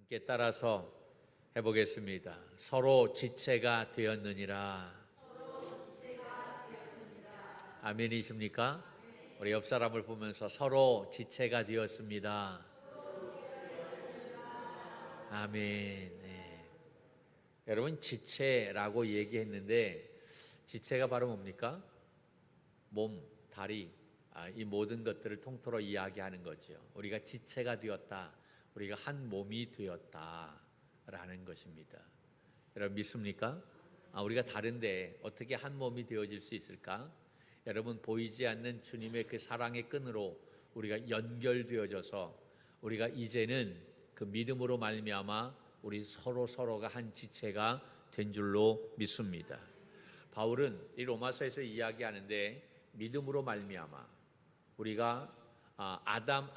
함께 따라서 해보겠습니다. 서로 지체가 되었느니라. 아멘이십니까? 우리 옆 사람을 보면서 서로 지체가 되었습니다. 아멘. 네. 여러분, 지체라고 얘기했는데 지체가 바로 뭡니까? 몸, 다리, 이 모든 것들을 통틀어 이야기하는 거죠. 우리가 지체가 되었다, 우리가 한 몸이 되었다라는 것입니다. 여러분 믿습니까? 우리가 다른데 어떻게 한 몸이 되어질 수 있을까? 여러분, 보이지 않는 주님의 그 사랑의 끈으로 우리가 연결되어져서 우리가 이제는 그 믿음으로 말미암아 우리 서로가 한 지체가 된 줄로 믿습니다. 바울은 이 로마서에서 이야기하는데 믿음으로 말미암아 우리가 아담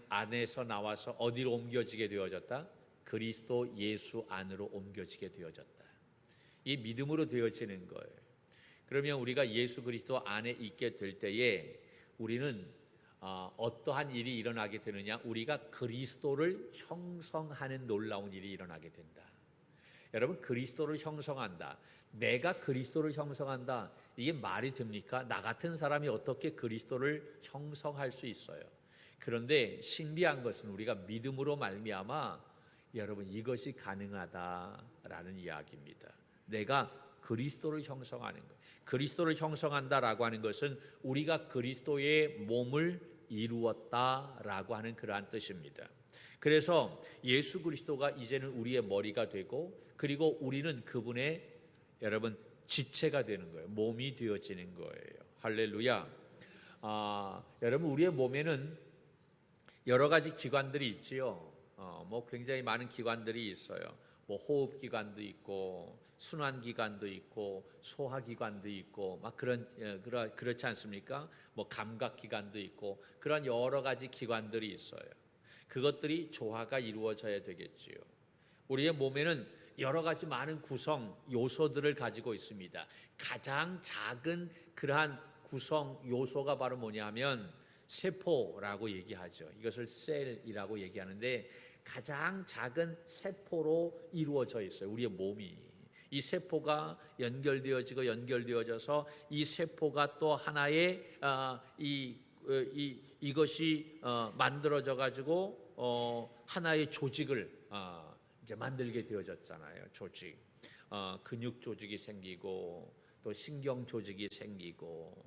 안에서 나와서 어디로 옮겨지게 되어졌다? 그리스도 예수 안으로 옮겨지게 되어졌다. 이 믿음으로 되어지는 거예요. 그러면 우리가 예수 그리스도 안에 있게 될 때에 우리는 어떠한 일이 일어나게 되느냐? 우리가 그리스도를 형성하는 놀라운 일이 일어나게 된다. 여러분, 그리스도를 형성한다, 내가 그리스도를 형성한다, 이게 말이 됩니까? 나 같은 사람이 어떻게 그리스도를 형성할 수 있어요? 그런데 신비한 것은 우리가 믿음으로 말미암아 여러분 이것이 가능하다라는 이야기입니다. 내가 그리스도를 형성하는 것, 그리스도를 형성한다라고 하는 것은 우리가 그리스도의 몸을 이루었다라고 하는 그러한 뜻입니다. 그래서 예수 그리스도가 이제는 우리의 머리가 되고, 그리고 우리는 그분의 여러분 지체가 되는 거예요. 몸이 되어지는 거예요. 할렐루야. 여러분, 우리의 몸에는 여러 가지 기관들이 있지요. 굉장히 많은 기관들이 있어요. 호흡기관도 있고 순환기관도 있고 소화기관도 있고 막 그렇지 않습니까? 감각기관도 있고 그런 여러 가지 기관들이 있어요. 그것들이 조화가 이루어져야 되겠지요. 우리의 몸에는 여러 가지 많은 구성 요소들을 가지고 있습니다. 가장 작은 그러한 구성 요소가 바로 뭐냐면 세포라고 얘기하죠. 이것을 셀이라고 얘기하는데 가장 작은 세포로 이루어져 있어요. 우리의 몸이. 이 세포가 연결되어져서 이 세포가 또 하나의 이것이 만들어져 가지고 하나의 조직을 이제 만들게 되어졌잖아요. 조직, 근육 조직이 생기고 또 신경 조직이 생기고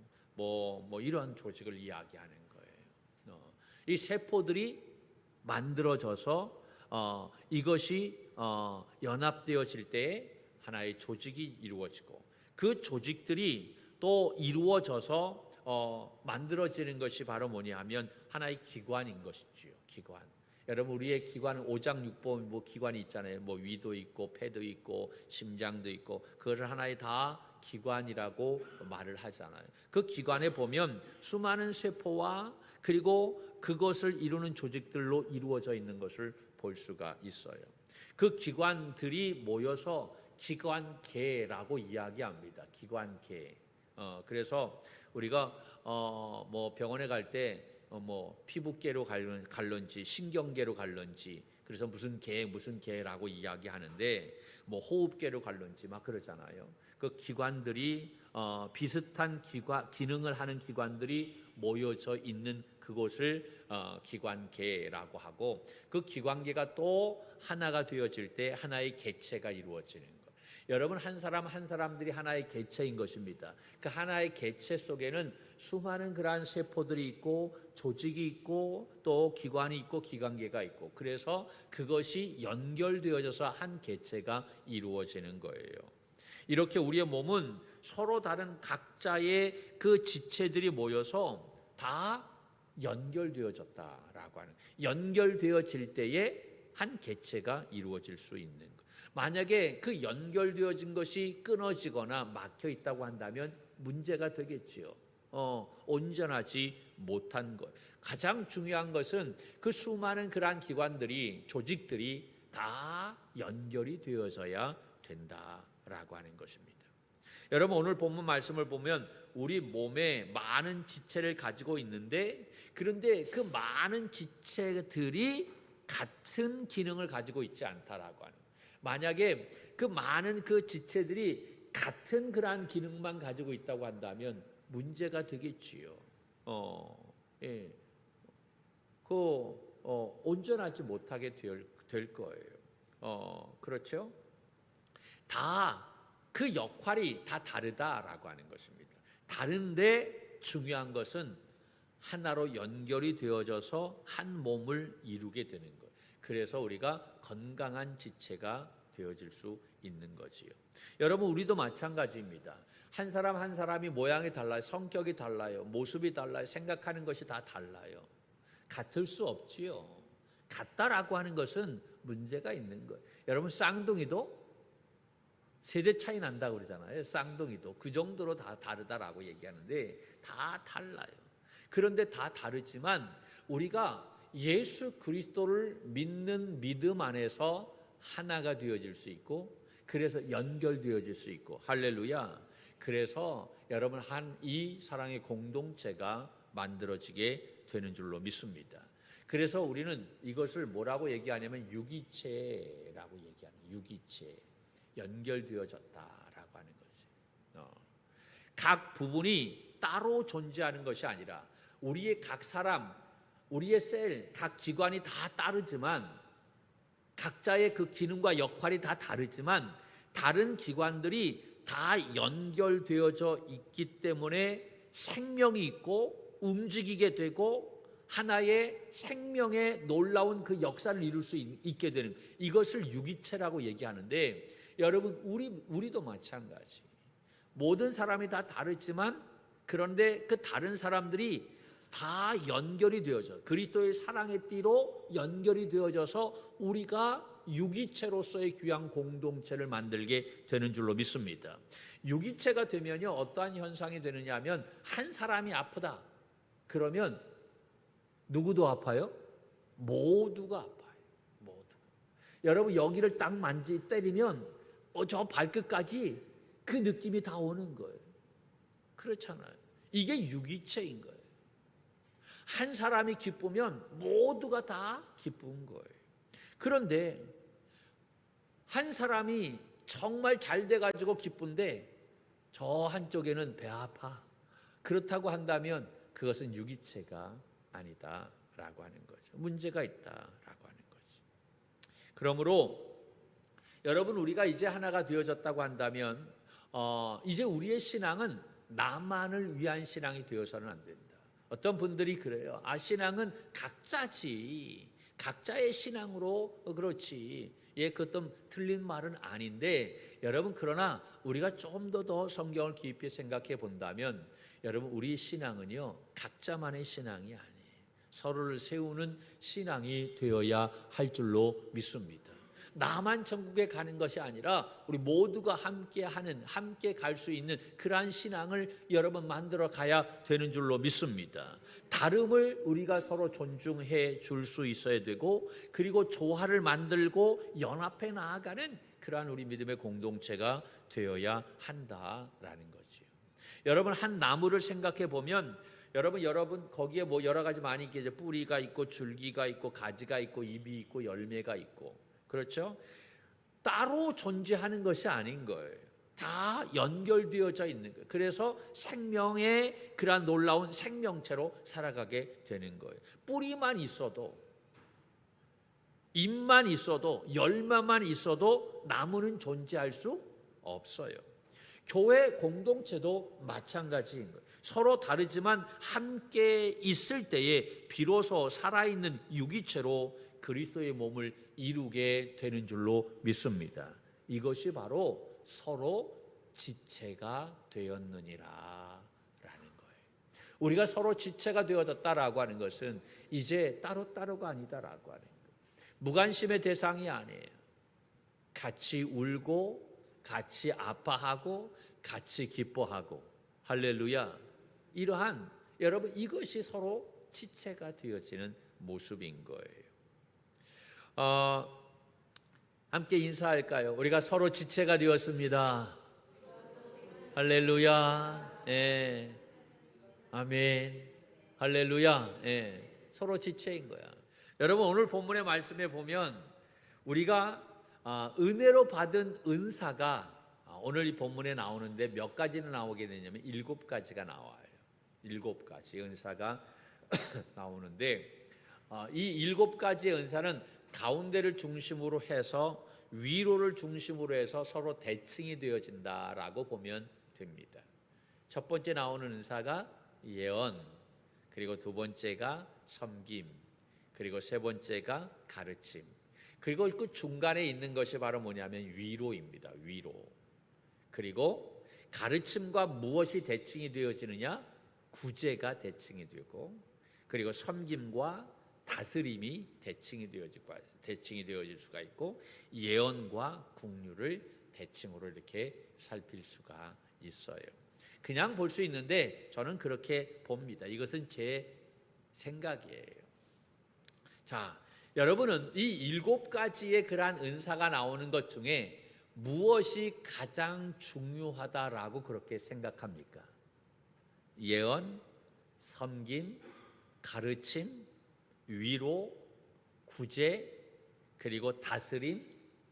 이런 조직을 이야기하는 거예요. 이 세포들이 만들어져서 이것이 연합되어질 때에 하나의 조직이 이루어지고 그 조직들이 또 이루어져서 만들어지는 것이 바로 뭐냐 하면 하나의 기관인 것이지요. 기관. 여러분, 우리의 기관은 오장육부 기관이 있잖아요. 위도 있고 폐도 있고 심장도 있고 그것을 하나의 다 기관이라고 말을 하잖아요. 그 기관에 보면 수많은 세포와 그리고 그것을 이루는 조직들로 이루어져 있는 것을 볼 수가 있어요. 그 기관들이 모여서 기관계라고 이야기합니다. 기관계. 그래서 우리가 병원에 갈 때 피부계로 갈런지 신경계로 갈런지 그래서 무슨 계라고 이야기하는데 호흡계로 갈런지 막 그러잖아요. 그 기관들이 비슷한 기능을 하는 기관들이 모여져 있는 그곳을 기관계라고 하고, 그 기관계가 또 하나가 되어질 때 하나의 개체가 이루어지는 것. 여러분, 한 사람들이 하나의 개체인 것입니다. 그 하나의 개체 속에는 수많은 그러한 세포들이 있고 조직이 있고 또 기관이 있고 기관계가 있고, 그래서 그것이 연결되어져서 한 개체가 이루어지는 거예요. 이렇게 우리의 몸은 서로 다른 각자의 그 지체들이 모여서 다 연결되어졌다라고 하는, 연결되어질 때에 한 개체가 이루어질 수 있는 것. 만약에 그 연결되어진 것이 끊어지거나 막혀 있다고 한다면 문제가 되겠지요. 온전하지 못한 것. 가장 중요한 것은 그 수많은 그러한 기관들이, 조직들이 다 연결이 되어져야 된다라고 하는 것입니다. 여러분, 오늘 본문 말씀을 보면 우리 몸에 많은 지체를 가지고 있는데, 그런데 그 많은 지체들이 같은 기능을 가지고 있지 않다라고 하는. 만약에 그 많은 그 지체들이 같은 그러한 기능만 가지고 있다고 한다면 문제가 되겠지요. 예. 온전하지 못하게 될 거예요. 그렇죠? 다 그 역할이 다 다르다라고 하는 것입니다. 다른데 중요한 것은 하나로 연결이 되어져서 한 몸을 이루게 되는 거예요. 그래서 우리가 건강한 지체가 되어질 수 있는 거지요. 여러분, 우리도 마찬가지입니다. 한 사람 한 사람이 모양이 달라요. 성격이 달라요. 모습이 달라요. 생각하는 것이 다 달라요. 같을 수 없지요. 같다라고 하는 것은 문제가 있는 거예요. 여러분, 쌍둥이도 세대 차이 난다고 그러잖아요. 쌍둥이도 그 정도로 다 다르다라고 얘기하는데 다 달라요. 그런데 다 다르지만 우리가 예수 그리스도를 믿는 믿음 안에서 하나가 되어질 수 있고, 그래서 연결되어질 수 있고, 할렐루야. 그래서 여러분, 이 사랑의 공동체가 만들어지게 되는 줄로 믿습니다. 그래서 우리는 이것을 뭐라고 얘기하냐면 유기체라고 얘기하는, 유기체, 연결되어졌다라고 하는 거지. 각 부분이 따로 존재하는 것이 아니라 우리의 각 사람, 우리의 셀, 각 기관이 다 다르지만, 각자의 그 기능과 역할이 다 다르지만 다른 기관들이 다 연결되어져 있기 때문에 생명이 있고 움직이게 되고 하나의 생명의 놀라운 그 역사를 이룰 수 있게 되는, 이것을 유기체라고 얘기하는데, 여러분, 우리도 마찬가지. 모든 사람이 다 다르지만 그런데 그 다른 사람들이 다 연결이 되어져, 그리스도의 사랑의 띠로 연결이 되어져서 우리가 유기체로서의 귀한 공동체를 만들게 되는 줄로 믿습니다. 유기체가 되면요, 어떠한 현상이 되느냐 하면, 한 사람이 아프다 그러면 누구도 아파요? 모두가 아파요. 모두가. 여러분, 여기를 딱 때리면 저 발끝까지 그 느낌이 다 오는 거예요. 그렇잖아요. 이게 유기체인 거예요. 한 사람이 기쁘면 모두가 다 기쁜 거예요. 그런데 한 사람이 정말 잘 돼가지고 기쁜데 저 한쪽에는 배 아파. 그렇다고 한다면 그것은 유기체가 아니다라고 하는 거죠. 문제가 있다라고 하는 거죠. 그러므로 여러분, 우리가 이제 하나가 되어졌다고 한다면 이제 우리의 신앙은 나만을 위한 신앙이 되어서는 안 된다. 어떤 분들이 그래요. 신앙은 각자지. 각자의 신앙으로 그렇지. 그것도 틀린 말은 아닌데, 여러분, 그러나 우리가 좀 더 성경을 깊이 생각해 본다면, 여러분, 우리 신앙은요, 각자만의 신앙이 아니에요. 서로를 세우는 신앙이 되어야 할 줄로 믿습니다. 나만 천국에 가는 것이 아니라 우리 모두가 함께 갈 수 있는 그러한 신앙을 여러분 만들어 가야 되는 줄로 믿습니다. 다름을 우리가 서로 존중해 줄 수 있어야 되고, 그리고 조화를 만들고 연합해 나아가는 그러한 우리 믿음의 공동체가 되어야 한다라는 거지요. 여러분, 한 나무를 생각해 보면 여러분 거기에 뭐 여러 가지 많이 있겠죠. 뿌리가 있고 줄기가 있고 가지가 있고 잎이 있고 열매가 있고, 그렇죠? 따로 존재하는 것이 아닌 거예요. 다 연결되어져 있는 거예요. 그래서 생명의 그러한 놀라운 생명체로 살아가게 되는 거예요. 뿌리만 있어도, 잎만 있어도, 열매만 있어도 나무는 존재할 수 없어요. 교회 공동체도 마찬가지인 거예요. 서로 다르지만 함께 있을 때에 비로소 살아있는 유기체로 그리스도의 몸을 이루게 되는 줄로 믿습니다. 이것이 바로 서로 지체가 되었느니라 라는 거예요. 우리가 서로 지체가 되어졌다라고 하는 것은 이제 따로따로가 아니다라고 하는 거예요. 무관심의 대상이 아니에요. 같이 울고 같이 아파하고 같이 기뻐하고, 할렐루야. 이러한, 여러분, 이것이 서로 지체가 되어지는 모습인 거예요. 함께 인사할까요? 우리가 서로 지체가 되었습니다. 할렐루야. 아멘. 할렐루야. 서로 지체인 거야. 여러분 오늘 본문의 말씀에 보면 우리가 은혜로 받은 은사가 오늘 이 본문에 나오는데 몇 가지는 나오게 되냐면 7가지가 나와요. 7가지 은사가 나오는데 이 7가지의 은사는 가운데를 중심으로 해서 위로를 중심으로 해서 서로 대칭이 되어진다라고 보면 됩니다. 첫 번째 나오는 은사가 예언, 그리고 두 번째가 섬김, 그리고 세 번째가 가르침, 그리고 그 중간에 있는 것이 바로 뭐냐면 위로입니다. 위로. 그리고 가르침과 무엇이 대칭이 되어지느냐? 구제가 대칭이 되고, 그리고 섬김과 다스림이 대칭이 되어질 수가 있고, 예언과 긍휼을 대칭으로 이렇게 살필 수가 있어요. 그냥 볼 수 있는데 저는 그렇게 봅니다. 이것은 제 생각이에요. 자, 여러분은 이 7가지의 그러한 은사가 나오는 것 중에 무엇이 가장 중요하다라고 그렇게 생각합니까? 예언, 섬김, 가르침, 위로, 구제, 그리고 다스림,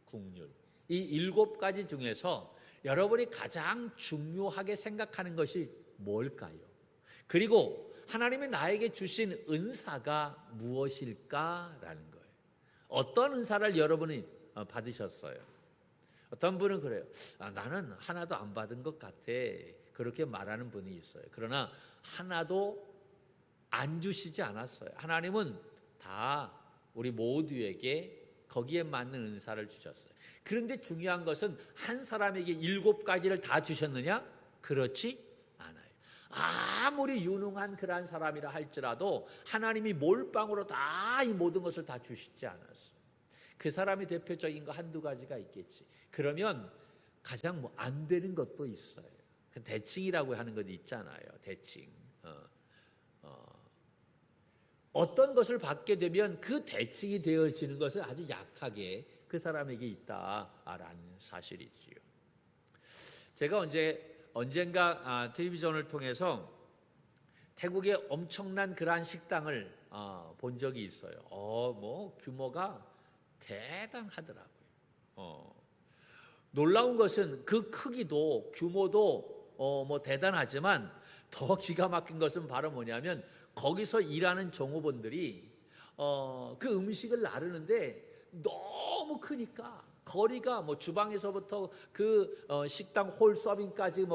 긍휼. 이 7가지 중에서 여러분이 가장 중요하게 생각하는 것이 뭘까요? 그리고 하나님이 나에게 주신 은사가 무엇일까라는 거예요. 어떤 은사를 여러분이 받으셨어요? 어떤 분은 그래요. 나는 하나도 안 받은 것 같아. 그렇게 말하는 분이 있어요. 그러나 하나도 안 주시지 않았어요. 하나님은 다 우리 모두에게 거기에 맞는 은사를 주셨어요. 그런데 중요한 것은 한 사람에게 7가지를 다 주셨느냐? 그렇지 않아요. 아무리 유능한 그러한 사람이라 할지라도 하나님이 몰빵으로 다 이 모든 것을 다 주시지 않았어요. 그 사람이 대표적인 거 한두 가지가 있겠지. 그러면 가장 안 되는 것도 있어요. 대칭이라고 하는 것도 있잖아요. 대칭. 어떤 것을 받게 되면 그 대칭이 되어지는 것은 아주 약하게 그 사람에게 있다라는 사실이지요. 제가 언젠가 텔레비전을 통해서 태국의 엄청난 그러한 식당을 본 적이 있어요. 규모가 대단하더라고요. 놀라운 것은 그 크기도 규모도 대단하지만 더 기가 막힌 것은 바로 뭐냐면 거기서 일하는 종업원들이 그 음식을 나르는데 너무 크니까 거리가 주방에서부터 그 식당 홀 서빙까지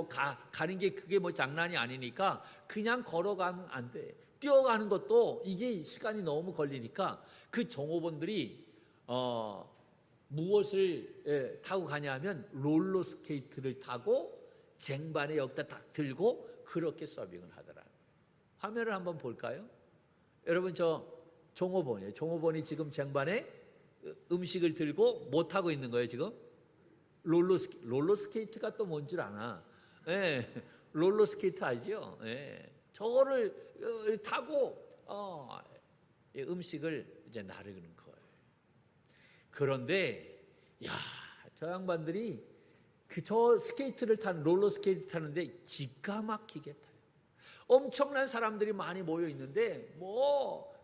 가는 게 그게 장난이 아니니까 그냥 걸어가면 안 돼. 뛰어가는 것도 이게 시간이 너무 걸리니까 그 종업원들이 무엇을 타고 가냐면 롤러스케이트를 타고 쟁반에 여기다 딱 들고 그렇게 서빙을 하더라. 화면을 한번 볼까요? 여러분 저 종업원이에요. 종업원이 지금 쟁반에 음식을 들고 뭐 타고 있는 거예요 지금? 롤러스케이트가 또 뭔 줄 아나? 예, 롤러스케이트 알죠? 예, 저거를 타고 음식을 이제 나르는 거예요. 그런데 저 양반들이 저 스케이트를 타는 롤러스케이트 타는데 기가 막히게 타요. 엄청난 사람들이 많이 모여 있는데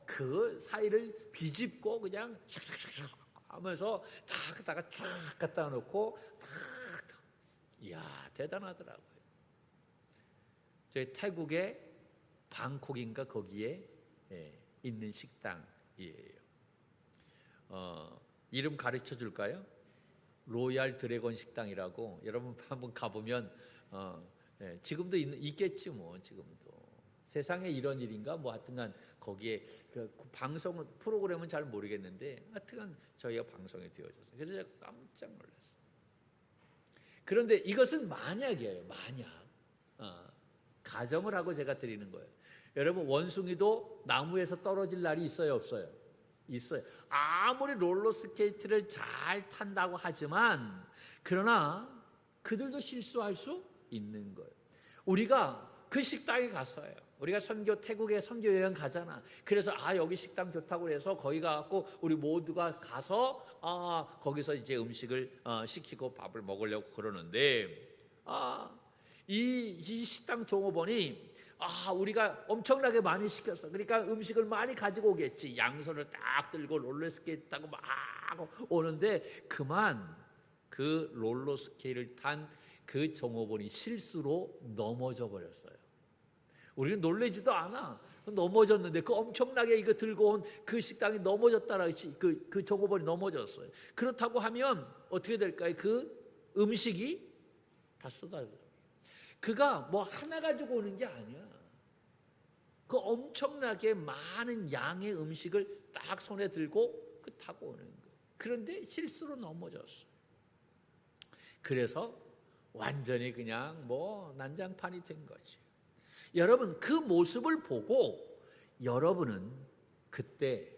그 사이를 비집고 그냥 샥샥샥 하면서 다 갖다가 쫙 갖다 놓고 대단하더라고요. 저희 태국의 방콕인가 거기에 있는 식당이에요. 이름 가르쳐 줄까요? 로얄 드래곤 식당이라고. 여러분 한번 가보면 지금도 있겠지 지금도. 세상에 이런 일인가 하여튼간 거기에 그 방송 프로그램은 잘 모르겠는데 하여튼간 저희가 방송에 되어졌어요. 그래서 제가 깜짝 놀랐어요. 그런데 이것은 만약이에요. 가정을 하고 제가 드리는 거예요. 여러분 원숭이도 나무에서 떨어질 날이 있어요, 없어요? 있어요. 아무리 롤러스케이트를 잘 탄다고 하지만 그러나 그들도 실수할 수 있는 거예요. 우리가 그 식당에 갔어요. 우리가 태국에 선교 여행 가잖아. 그래서 여기 식당 좋다고 해서 거기 가갖고 우리 모두가 가서 거기서 이제 음식을 시키고 밥을 먹으려고 그러는데 이 식당 종업원이 우리가 엄청나게 많이 시켰어. 그러니까 음식을 많이 가지고 오겠지. 양손을 딱 들고 롤러스케이트 타고 막 오는데 그만 그 롤러스케이트를 탄 그 종업원이 실수로 넘어져 버렸어요. 우리는 놀라지도 않아. 넘어졌는데 그 엄청나게 이거 들고 온 그 식당이 넘어졌다라 그 종업원이 넘어졌어요. 그렇다고 하면 어떻게 될까요? 그 음식이 다 쏟아져요. 그가 뭐 하나 가지고 오는 게 아니야. 그 엄청나게 많은 양의 음식을 딱 손에 들고 그 타고 오는 거예요. 그런데 실수로 넘어졌어요. 그래서 완전히 그냥 뭐 난장판이 된 거지. 여러분 그 모습을 보고 여러분은 그때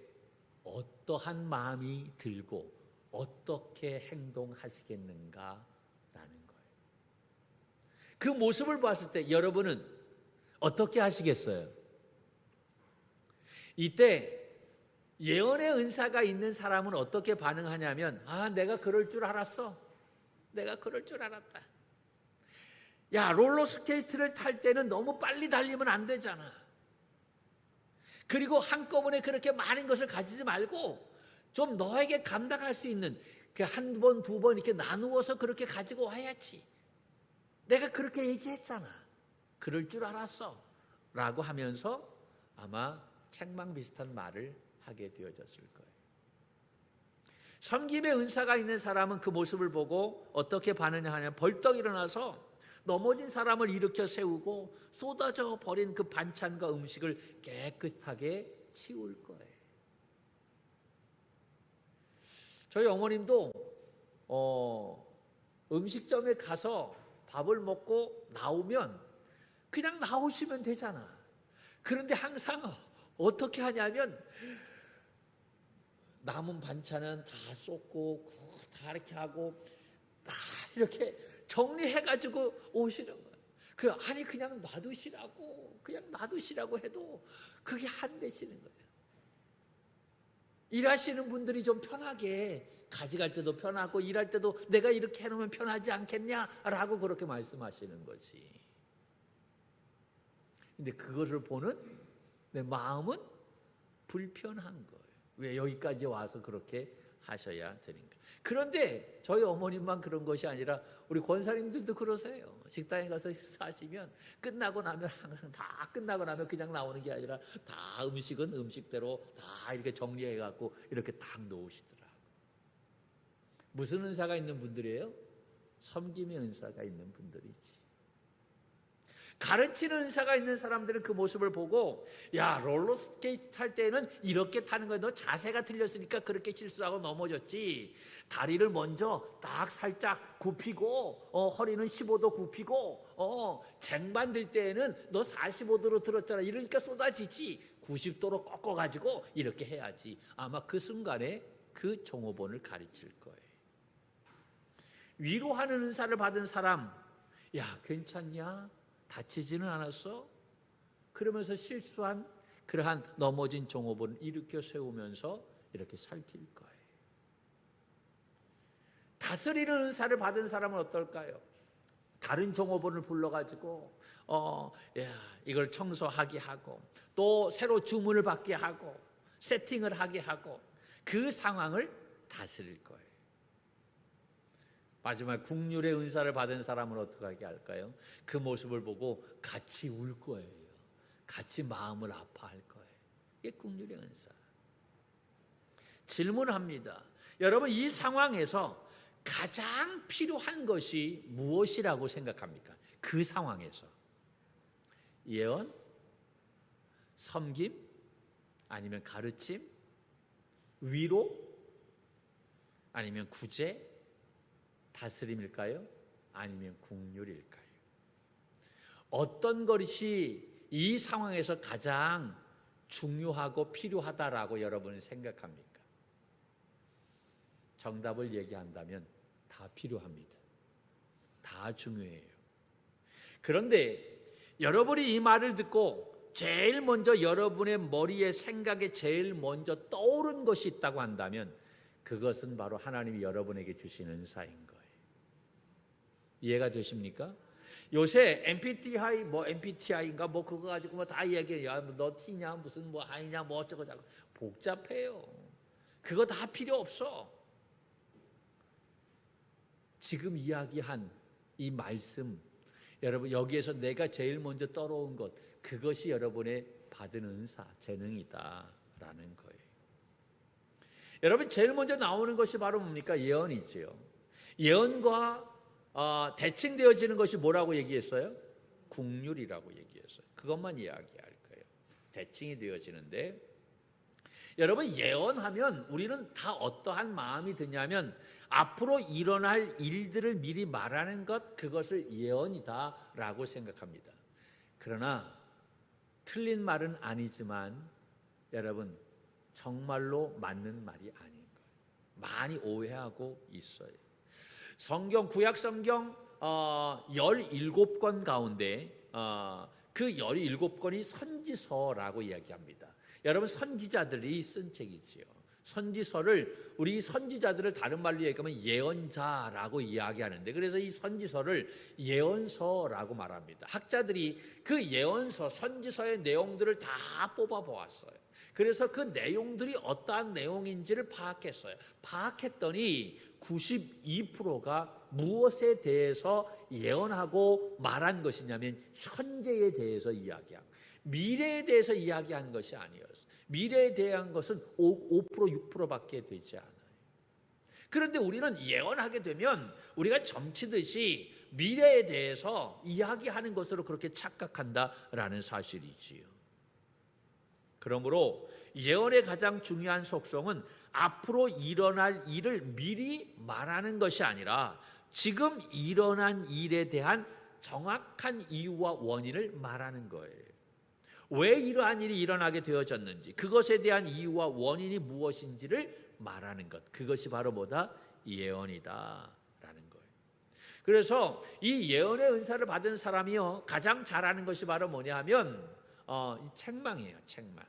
어떠한 마음이 들고 어떻게 행동하시겠는가라는 거예요. 그 모습을 봤을 때 여러분은 어떻게 하시겠어요? 이때 예언의 은사가 있는 사람은 어떻게 반응하냐면 내가 그럴 줄 알았어. 내가 그럴 줄 알았다. 야, 롤러스케이트를 탈 때는 너무 빨리 달리면 안 되잖아. 그리고 한꺼번에 그렇게 많은 것을 가지지 말고 좀 너에게 감당할 수 있는 한 번, 두 번 이렇게 나누어서 그렇게 가지고 와야지. 내가 그렇게 얘기했잖아. 그럴 줄 알았어. 라고 하면서 아마 책망 비슷한 말을 하게 되어졌을 거예요. 섬김의 은사가 있는 사람은 그 모습을 보고 어떻게 반응하냐면 벌떡 일어나서 넘어진 사람을 일으켜 세우고 쏟아져 버린 그 반찬과 음식을 깨끗하게 치울 거예요. 저희 어머님도 음식점에 가서 밥을 먹고 나오면 그냥 나오시면 되잖아. 그런데 항상 어떻게 하냐면 남은 반찬은 다 쏟고 다 이렇게 하고 다 이렇게 정리해가지고 오시는 거예요. 아니 그냥 놔두시라고 해도 그게 안 되시는 거예요. 일하시는 분들이 좀 편하게 가져갈 때도 편하고 일할 때도 내가 이렇게 해놓으면 편하지 않겠냐라고 그렇게 말씀하시는 거지. 근데 그것을 보는 내 마음은 불편한 거예요. 왜 여기까지 와서 그렇게 하셔야 되는가? 그런데 저희 어머님만 그런 것이 아니라 우리 권사님들도 그러세요. 식당에 가서 식사하시면 끝나고 나면 항상 다 끝나고 나면 그냥 나오는 게 아니라 다 음식은 음식대로 다 이렇게 정리해 갖고 이렇게 딱 놓으시더라. 무슨 은사가 있는 분들이에요? 섬김의 은사가 있는 분들이지. 가르치는 은사가 있는 사람들은 그 모습을 보고 야, 롤러스케이트 탈 때는 이렇게 타는 거야. 너 자세가 틀렸으니까 그렇게 실수하고 넘어졌지. 다리를 먼저 딱 살짝 굽히고 허리는 15도 굽히고 쟁반 들 때에는 너 45도로 들었잖아. 이러니까 쏟아지지. 90도로 꺾어가지고 이렇게 해야지. 아마 그 순간에 그 종업원을 가르칠 거예요. 위로하는 은사를 받은 사람, 야, 괜찮냐? 다치지는 않았어? 그러면서 실수한 그러한 넘어진 종업원을 일으켜 세우면서 이렇게 살필 거예요. 다스리는 은사를 받은 사람은 어떨까요? 다른 종업원을 불러가지고 이걸 청소하게 하고 또 새로 주문을 받게 하고 세팅을 하게 하고 그 상황을 다스릴 거예요. 마지막 국률의 은사를 받은 사람은 어떻게 할까요? 그 모습을 보고 같이 울 거예요. 같이 마음을 아파할 거예요. 이게 국률의 은사. 질문합니다. 여러분 이 상황에서 가장 필요한 것이 무엇이라고 생각합니까? 그 상황에서 예언, 섬김, 아니면 가르침, 위로, 아니면 구제, 다스림일까요? 아니면 국률일까요? 어떤 것이 이 상황에서 가장 중요하고 필요하다라고 여러분은 생각합니까? 정답을 얘기한다면 다 필요합니다. 다 중요해요. 그런데 여러분이 이 말을 듣고 제일 먼저 여러분의 머리에 생각에 제일 먼저 떠오른 것이 있다고 한다면 그것은 바로 하나님이 여러분에게 주신 은사인 거예요. 이해가 되십니까? 요새 MBTI 뭐 MBTI인가 뭐 그거 가지고 뭐 다 얘기해. 야, 너 T냐 무슨 뭐 I냐 뭐 어쩌고 저쩌고 복잡해요. 그거 다 필요 없어. 지금 이야기한 이 말씀, 여러분 여기에서 내가 제일 먼저 떠오른 것, 그것이 여러분의 받은 은사, 재능이다라는 거예요. 여러분 제일 먼저 나오는 것이 바로 뭡니까? 예언이지요. 예언과 대칭되어지는 것이 뭐라고 얘기했어요? 국률이라고 얘기했어요. 그것만 이야기할 거예요. 대칭이 되어지는데, 여러분 예언하면 우리는 다 어떠한 마음이 드냐면 앞으로 일어날 일들을 미리 말하는 것, 그것을 예언이다라고 생각합니다. 그러나 틀린 말은 아니지만 여러분 정말로 맞는 말이 아닌 거예요. 많이 오해하고 있어요. 성경, 구약 성경 17권 가운데 그 17권이 선지서라고 이야기합니다. 여러분 선지자들이 쓴 책이지요. 선지서를, 우리 선지자들을 다른 말로 얘기하면 예언자라고 이야기하는데, 그래서 이 선지서를 예언서라고 말합니다. 학자들이 그 예언서, 선지서의 내용들을 다 뽑아 보았어요. 그래서 그 내용들이 어떠한 내용인지를 파악했어요. 파악했더니 92%가 무엇에 대해서 예언하고 말한 것이냐면 현재에 대해서 이야기한, 미래에 대해서 이야기한 것이 아니었어요. 미래에 대한 것은 5%, 6%밖에 되지 않아요. 그런데 우리는 예언하게 되면 우리가 점치듯이 미래에 대해서 이야기하는 것으로 그렇게 착각한다라는 사실이지요. 그러므로 예언의 가장 중요한 속성은 앞으로 일어날 일을 미리 말하는 것이 아니라 지금 일어난 일에 대한 정확한 이유와 원인을 말하는 거예요. 왜 이러한 일이 일어나게 되어졌는지, 그것에 대한 이유와 원인이 무엇인지를 말하는 것, 그것이 바로 뭐다? 예언이다라는 거예요. 그래서 이 예언의 은사를 받은 사람이요 가장 잘하는 것이 바로 뭐냐 하면 책망이에요. 책망.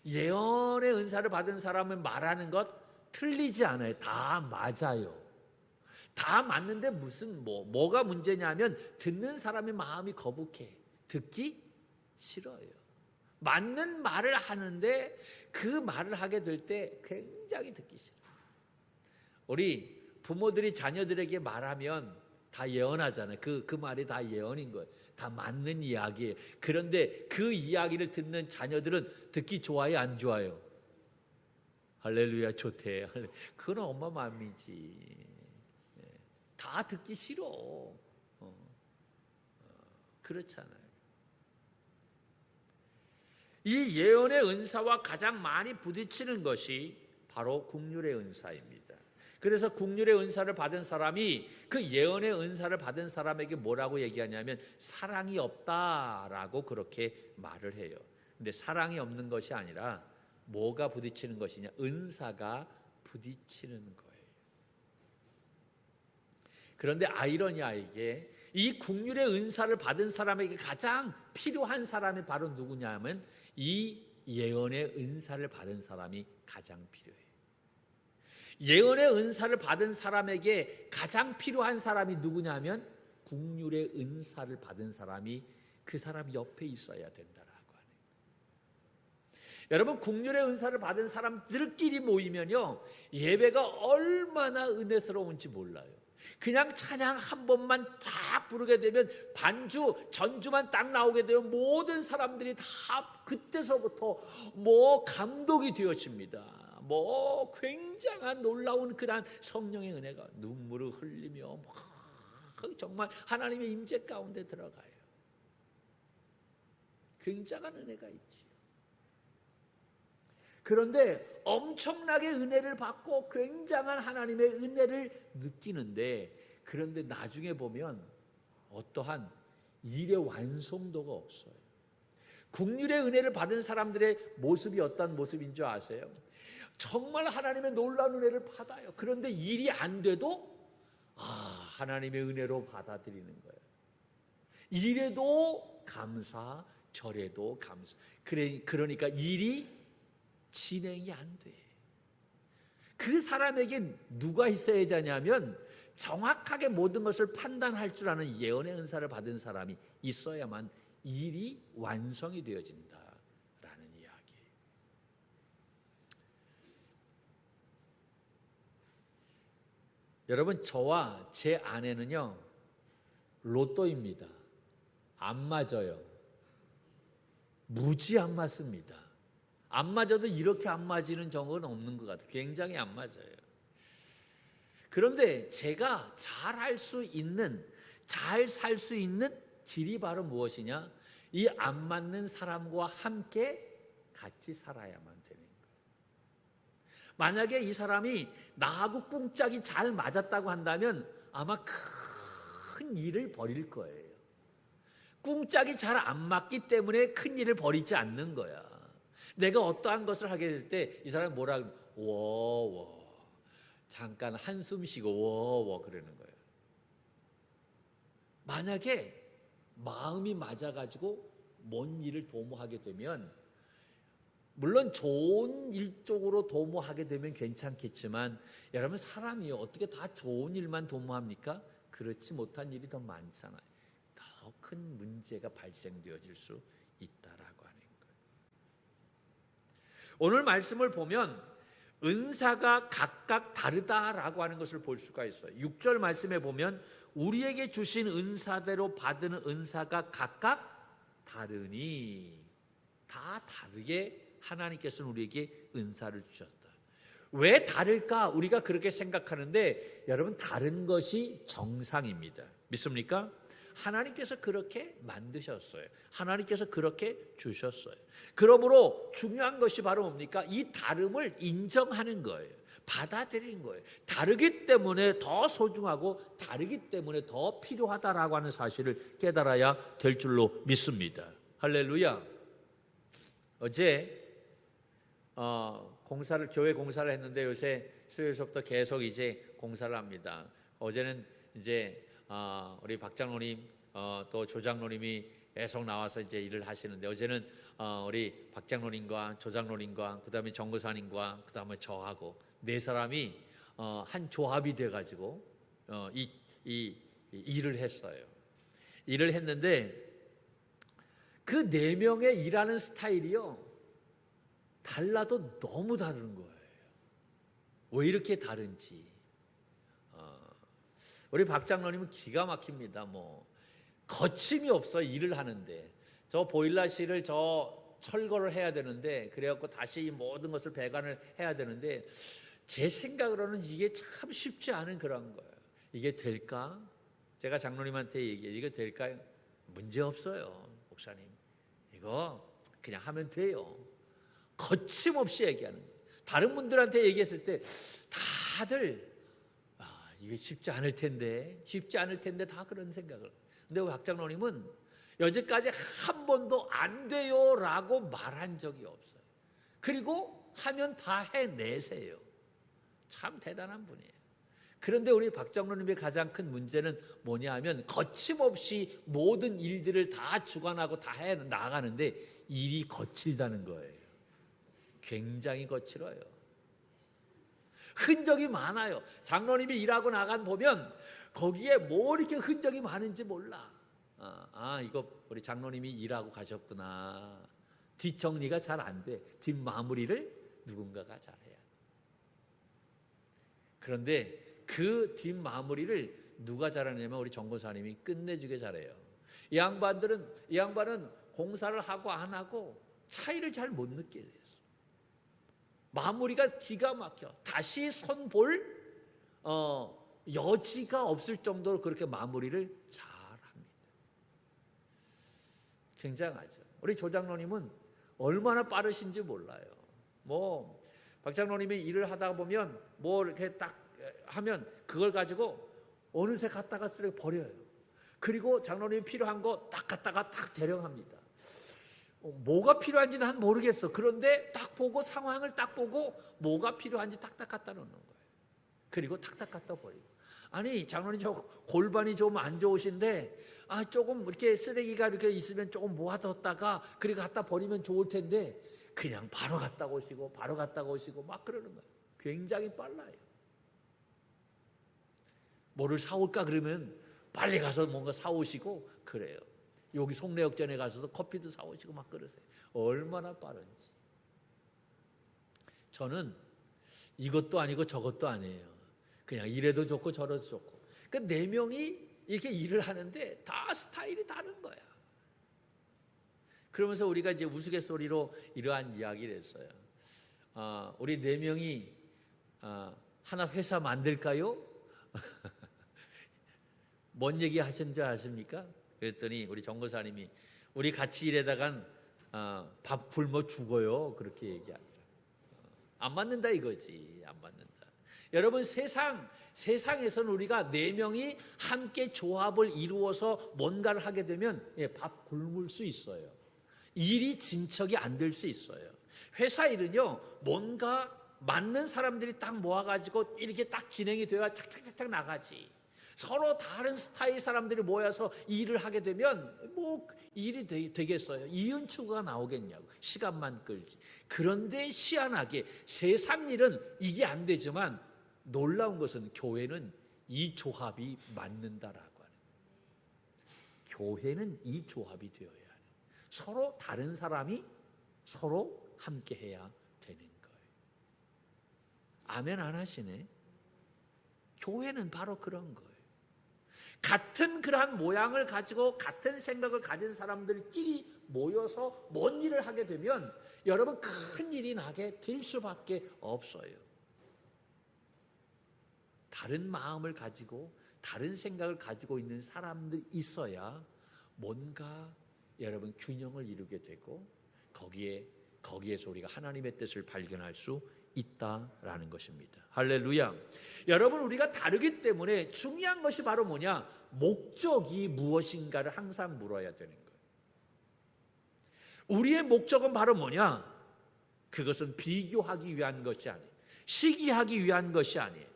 예언의 은사를 받은 사람은 말하는 것 틀리지 않아요. 다 맞아요. 다 맞는데 무슨 뭐가 문제냐면 듣는 사람의 마음이 거북해. 듣기 싫어요. 맞는 말을 하는데 그 말을 하게 될 때 굉장히 듣기 싫어요. 우리 부모들이 자녀들에게 말하면 다 예언하잖아요. 그 말이 다 예언인 거예요. 다 맞는 이야기예요. 그런데 그 이야기를 듣는 자녀들은 듣기 좋아요, 안 좋아요? 할렐루야, 좋대. 그건 엄마 마음이지. 다 듣기 싫어. 그렇잖아요. 이 예언의 은사와 가장 많이 부딪히는 것이 바로 국률의 은사입니다. 그래서 국률의 은사를 받은 사람이 그 예언의 은사를 받은 사람에게 뭐라고 얘기하냐면 사랑이 없다라고 그렇게 말을 해요. 근데 사랑이 없는 것이 아니라 뭐가 부딪히는 것이냐? 은사가 부딪히는 거예요. 그런데 아이러니하게 이 국률의 은사를 받은 사람에게 가장 필요한 사람이 바로 누구냐면 이 예언의 은사를 받은 사람이 가장 필요해요. 예언의 은사를 받은 사람에게 가장 필요한 사람이 누구냐면 국률의 은사를 받은 사람이 그 사람 옆에 있어야 된다라고 하네요. 여러분 국률의 은사를 받은 사람들끼리 모이면요 예배가 얼마나 은혜스러운지 몰라요. 그냥 찬양 한 번만 딱 부르게 되면 반주, 전주만 딱 나오게 되면 모든 사람들이 다 그때서부터 감독이 되어집니다. 굉장한 놀라운 그러한 성령의 은혜가 눈물을 흘리며 정말 하나님의 임재 가운데 들어가요. 굉장한 은혜가 있지요. 그런데 엄청나게 은혜를 받고 굉장한 하나님의 은혜를 느끼는데, 그런데 나중에 보면 어떠한 일의 완성도가 없어요. 국률의 은혜를 받은 사람들의 모습이 어떤 모습인 줄 아세요? 정말 하나님의 놀라운 은혜를 받아요. 그런데 일이 안 돼도 하나님의 은혜로 받아들이는 거예요. 이래도 감사, 저래도 감사. 그러니까 일이 진행이 안 돼. 그 사람에게 누가 있어야 되냐면 정확하게 모든 것을 판단할 줄 아는 예언의 은사를 받은 사람이 있어야만 일이 완성이 되어진다라는 이야기. 여러분, 저와 제 아내는요 로또입니다. 안 맞아요. 무지 안 맞습니다. 안 맞아도 이렇게 안 맞이는 적은 없는 것 같아요. 굉장히 안 맞아요. 그런데 제가 잘 할 수 있는, 잘 살 수 있는 길이 바로 무엇이냐? 이 안 맞는 사람과 함께 같이 살아야만 되는 거예요. 만약에 이 사람이 나하고 꿍짝이 잘 맞았다고 한다면 아마 큰 일을 벌일 거예요. 꿍짝이 잘 안 맞기 때문에 큰 일을 벌이지 않는 거야. 내가 어떠한 것을 하게 될 때 이 사람이 뭐라 그러면 워워 잠깐 한숨 쉬고 워워 그러는 거예요. 만약에 마음이 맞아가지고 뭔 일을 도모하게 되면 물론 좋은 일 쪽으로 도모하게 되면 괜찮겠지만 여러분 사람이 어떻게 다 좋은 일만 도모합니까? 그렇지 못한 일이 더 많잖아요. 더 큰 문제가 발생되어질 수 있다라고 하는 거예요. 오늘 말씀을 보면 은사가 각각 다르다라고 하는 것을 볼 수가 있어요. 6절 말씀에 보면 우리에게 주신 은사대로 받은 은사가 각각 다르니 다 다르게 하나님께서는 우리에게 은사를 주셨다. 왜 다를까? 우리가 그렇게 생각하는데 여러분 다른 것이 정상입니다. 믿습니까? 하나님께서 그렇게 만드셨어요. 하나님께서 그렇게 주셨어요. 그러므로 중요한 것이 바로 뭡니까? 이 다름을 인정하는 거예요. 받아들이는 거예요. 다르기 때문에 더 소중하고 다르기 때문에 더 필요하다라고 하는 사실을 깨달아야 될 줄로 믿습니다. 할렐루야. 어제 교회 공사를 했는데 요새 수요일서부터 계속 이제 공사를 합니다. 어제는 이제 우리 박 장로님 또 조 장로님이 계속 나와서 이제 일을 하시는데 어제는 우리 박 장로님과 조 장로님과 그다음에 정교사님과 그다음에 저하고 네 사람이 한 조합이 돼 가지고 이 일을 했어요. 일을 했는데 그 네 명의 일하는 스타일이요 달라도 너무 다른 거예요. 왜 이렇게 다른지. 우리 박 장로님은 기가 막힙니다. 거침이 없어요. 일을 하는데 저 보일러실을 철거를 해야 되는데 그래갖고 다시 이 모든 것을 배관을 해야 되는데 제 생각으로는 이게 참 쉽지 않은 그런 거예요. 이게 될까? 제가 장로님한테 얘기해요. 이거 될까요? 문제 없어요, 목사님. 이거 그냥 하면 돼요. 거침없이 얘기하는 거예요. 다른 분들한테 얘기했을 때 다들 이게 쉽지 않을 텐데 다 그런 생각을. 근데 박 장로님은 여지까지 한 번도 안 돼요라고 말한 적이 없어요. 그리고 하면 다 해내세요. 참 대단한 분이에요. 그런데 우리 박 장로님의 가장 큰 문제는 뭐냐 하면 거침없이 모든 일들을 다 주관하고 다 해 나가는데 일이 거칠다는 거예요. 굉장히 거칠어요. 흔적이 많아요. 장로님이 일하고 나간 보면 거기에 뭐 이렇게 흔적이 많은지 몰라. 이거 우리 장로님이 일하고 가셨구나. 뒷정리가 잘 안 돼. 뒷마무리를 누군가가 잘해야 돼. 그런데 그 뒷마무리를 누가 잘하냐면 우리 정교사님이 끝내주게 잘해요. 이 양반은 공사를 하고 안 하고 차이를 잘 못 느끼게 됐어. 마무리가 기가 막혀. 다시 손 볼 여지가 없을 정도로 그렇게 마무리를 잘합니다. 굉장하죠. 우리 조 장로님은 얼마나 빠르신지 몰라요. 박 장로님이 일을 하다 보면 이렇게 딱 하면 그걸 가지고 어느새 갖다가 쓰레기 버려요. 그리고 장로님이 필요한 거 딱 갖다가 딱 대령합니다. 뭐가 필요한지는 난 모르겠어. 그런데 딱 보고 상황을 딱 보고 뭐가 필요한지 딱딱 갖다 놓는 거예요. 그리고 탁탁 갖다 버리고. 아니 장로님 저 골반이 좀 안 좋으신데 조금 이렇게 쓰레기가 이렇게 있으면 조금 모아뒀다가 그리고 갖다 버리면 좋을 텐데 그냥 바로 갖다 오시고 막 그러는 거예요. 굉장히 빨라요. 뭐를 사올까 그러면 빨리 가서 뭔가 사오시고 그래요. 여기 송내역전에 가서도 커피도 사오시고 막 그러세요. 얼마나 빠른지. 저는 이것도 아니고 저것도 아니에요. 그냥 이래도 좋고 저래도 좋고. 그 네 명이 이렇게 일을 하는데 다 스타일이 다른 거야. 그러면서 우리가 이제 우스갯소리로 이러한 이야기를 했어요. 우리 네 명이 하나 회사 만들까요? 뭔 얘기 하셨는지 아십니까? 그랬더니 우리 정거사님이 우리 같이 일하다간 밥 굶어 죽어요. 그렇게 얘기하더라. 안 맞는다 이거지. 안 맞는다. 여러분 세상에서는 우리가 네 명이 함께 조합을 이루어서 뭔가를 하게 되면 밥 굶을 수 있어요. 일이 진척이 안 될 수 있어요. 회사 일은요, 뭔가 맞는 사람들이 딱 모아가지고 이렇게 딱 진행이 되어야 착착착착 나가지. 서로 다른 스타일 사람들이 모여서 일을 하게 되면 뭐 일이 되겠어요. 이윤추가 나오겠냐고. 시간만 끌지. 그런데 희한하게 세상 일은 이게 안 되지만 놀라운 것은 교회는 이 조합이 맞는다라고 하는 거예요. 교회는 이 조합이 되어야 해요. 서로 다른 사람이 서로 함께 해야 되는 거예요. 아멘 안 하시네. 교회는 바로 그런 거예요. 같은 그러한 모양을 가지고 같은 생각을 가진 사람들끼리 모여서 뭔 일을 하게 되면 여러분 큰 일이 나게 될 수밖에 없어요. 다른 마음을 가지고 다른 생각을 가지고 있는 사람들이 있어야 뭔가 여러분 균형을 이루게 되고 거기에서 우리가 하나님의 뜻을 발견할 수 있다라는 것입니다. 할렐루야. 여러분 우리가 다르기 때문에 중요한 것이 바로 뭐냐? 목적이 무엇인가를 항상 물어야 되는 거예요. 우리의 목적은 바로 뭐냐? 그것은 비교하기 위한 것이 아니에요. 시기하기 위한 것이 아니에요.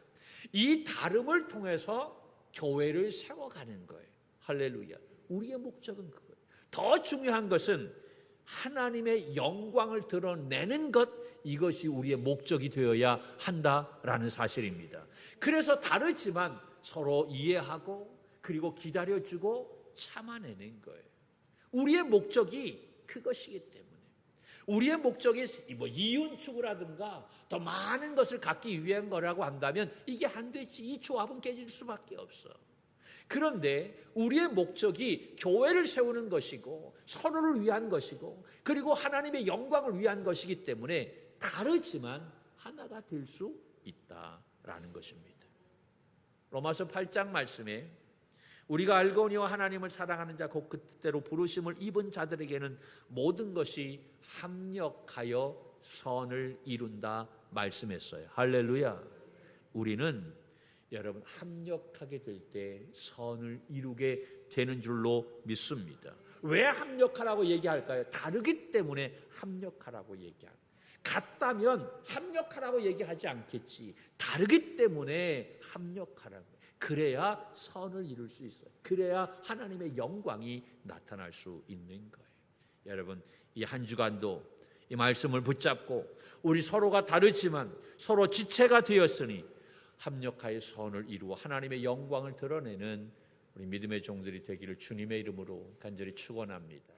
이 다름을 통해서 교회를 세워가는 거예요. 할렐루야. 우리의 목적은 그거예요. 더 중요한 것은 하나님의 영광을 드러내는 것, 이것이 우리의 목적이 되어야 한다라는 사실입니다. 그래서 다르지만 서로 이해하고 그리고 기다려주고 참아내는 거예요. 우리의 목적이 그것이기 때문에 우리의 목적이 뭐 이윤축이라든가 더 많은 것을 갖기 위한 거라고 한다면 이게 안 되지. 이 조합은 깨질 수밖에 없어. 그런데 우리의 목적이 교회를 세우는 것이고 서로를 위한 것이고 그리고 하나님의 영광을 위한 것이기 때문에 다르지만 하나가 될 수 있다라는 것입니다. 로마서 8장 말씀에 우리가 알거니와 하나님을 사랑하는 자 곧 그때로 부르심을 입은 자들에게는 모든 것이 합력하여 선을 이룬다 말씀했어요. 할렐루야. 우리는 여러분 합력하게 될 때 선을 이루게 되는 줄로 믿습니다. 왜 합력하라고 얘기할까요? 다르기 때문에 합력하라고 얘기합니다. 같다면 합력하라고 얘기하지 않겠지. 다르기 때문에 합력하라고. 그래야 선을 이룰 수 있어요. 그래야 하나님의 영광이 나타날 수 있는 거예요. 여러분 이 한 주간도 이 말씀을 붙잡고 우리 서로가 다르지만 서로 지체가 되었으니 합력하여 선을 이루어 하나님의 영광을 드러내는 우리 믿음의 종들이 되기를 주님의 이름으로 간절히 축원합니다.